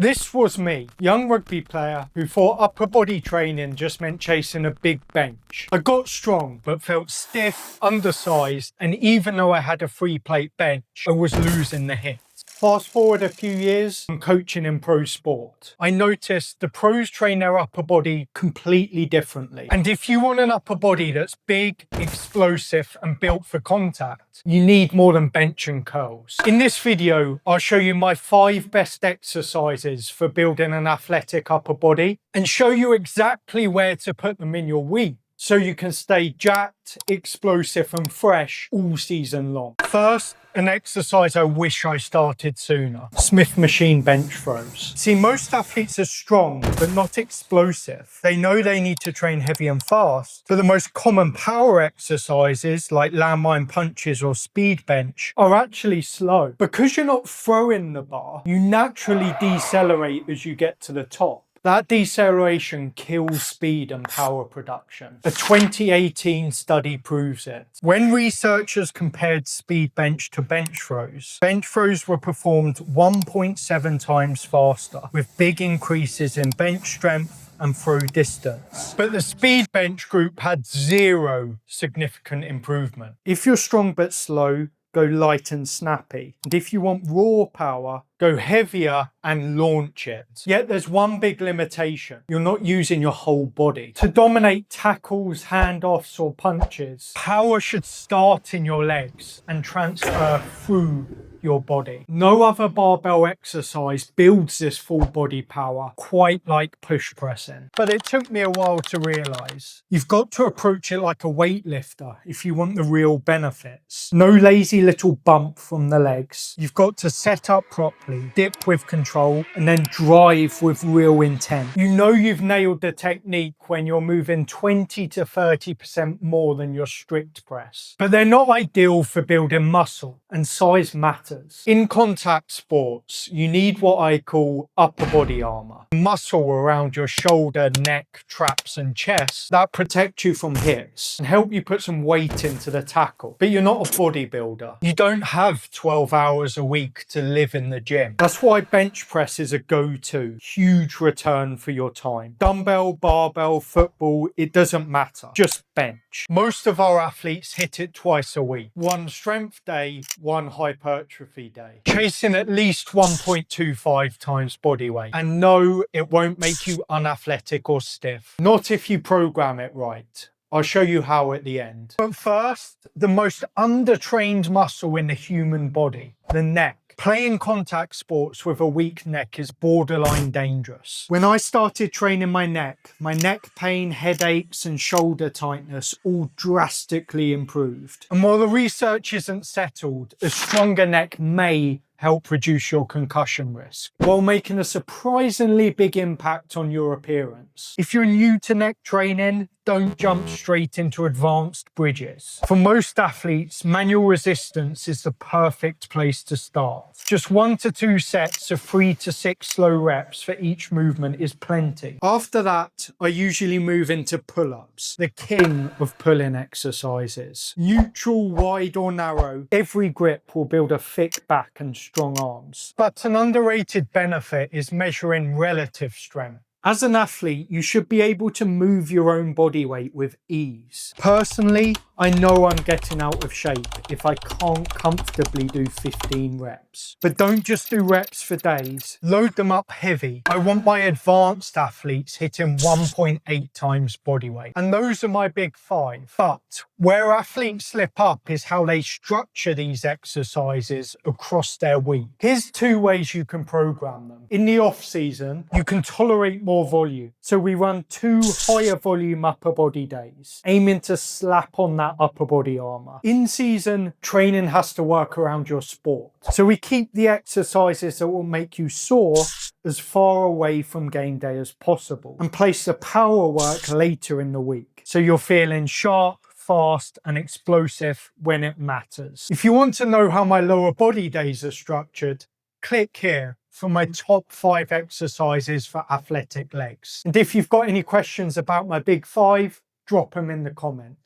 This was me, young rugby player who thought upper body training just meant chasing a big bench. I got strong but felt stiff, undersized, and even though I had a 3-plate bench, I was losing the hits. Fast forward a few years, I'm coaching in pro sport. I noticed the pros train their upper body completely differently. And if you want an upper body that's big, explosive, and built for contact, you need more than bench and curls. In this video, I'll show you my 5 best exercises for building an athletic upper body and show you exactly where to put them in your week, so you can stay jacked, explosive and fresh all season long. First, an exercise I wish I started sooner: Smith machine bench throws. See, most athletes are strong but not explosive. They know they need to train heavy and fast, but the most common power exercises like landmine punches or speed bench are actually slow. Because you're not throwing the bar, you naturally decelerate as you get to the top. That deceleration kills speed and power production. A 2018 study proves it. When researchers compared speed bench to bench throws were performed 1.7 times faster, with big increases in bench strength and throw distance. But the speed bench group had 0 significant improvement. If you're strong but slow, go light and snappy. And if you want raw power, go heavier and launch it. Yet there's one big limitation: you're not using your whole body. To dominate tackles, handoffs or punches, power should start in your legs and transfer through your body. No other barbell exercise builds this full body power quite like push pressing. But it took me a while to realize you've got to approach it like a weightlifter if you want the real benefits. No lazy little bump from the legs. You've got to set up properly, dip with control, and then drive with real intent. You know you've nailed the technique when you're moving 20 to 30% more than your strict press. But they're not ideal for building muscle, and size matters. In contact sports, you need what I call upper body armor. Muscle around your shoulder, neck, traps and chest that protect you from hits and help you put some weight into the tackle. But you're not a bodybuilder. You don't have 12 hours a week to live in the gym. That's why bench press is a go-to. Huge return for your time. Dumbbell, barbell, football, it doesn't matter. Just bench. Most of our athletes hit it twice a week. One strength day, one hypertrophy day. Chasing at least 1.25 times body weight. And no, it won't make you unathletic or stiff. Not if you program it right. I'll show you how at the end. But first, the most undertrained muscle in the human body, the neck. Playing contact sports with a weak neck is borderline dangerous. When I started training my neck pain, headaches and shoulder tightness all drastically improved. And while the research isn't settled, a stronger neck may help reduce your concussion risk, while making a surprisingly big impact on your appearance. If you're new to neck training, don't jump straight into advanced bridges. For most athletes, manual resistance is the perfect place to start. Just 1 to 2 sets of 3 to 6 slow reps for each movement is plenty. After that, I usually move into pull-ups, the king of pull-in exercises. Neutral, wide or narrow, every grip will build a thick back and strong arms. But an underrated benefit is measuring relative strength. As an athlete, you should be able to move your own body weight with ease. Personally, I know I'm getting out of shape if I can't comfortably do 15 reps. But don't just do reps for days. Load them up heavy. I want my advanced athletes hitting 1.8 times body weight. And those are my big 5. But where athletes slip up is how they structure these exercises across their week. Here's 2 ways you can program them. In the off season, you can tolerate more volume. So we run 2 higher volume upper body days, aiming to slap on that upper body armor. In season, training has to work around your sport. So we keep the exercises that will make you sore as far away from game day as possible and place the power work later in the week, so you're feeling sharp, fast and explosive when it matters. If you want to know how my lower body days are structured, click here for my top 5 exercises for athletic legs. And if you've got any questions about my big 5, drop them in the comments.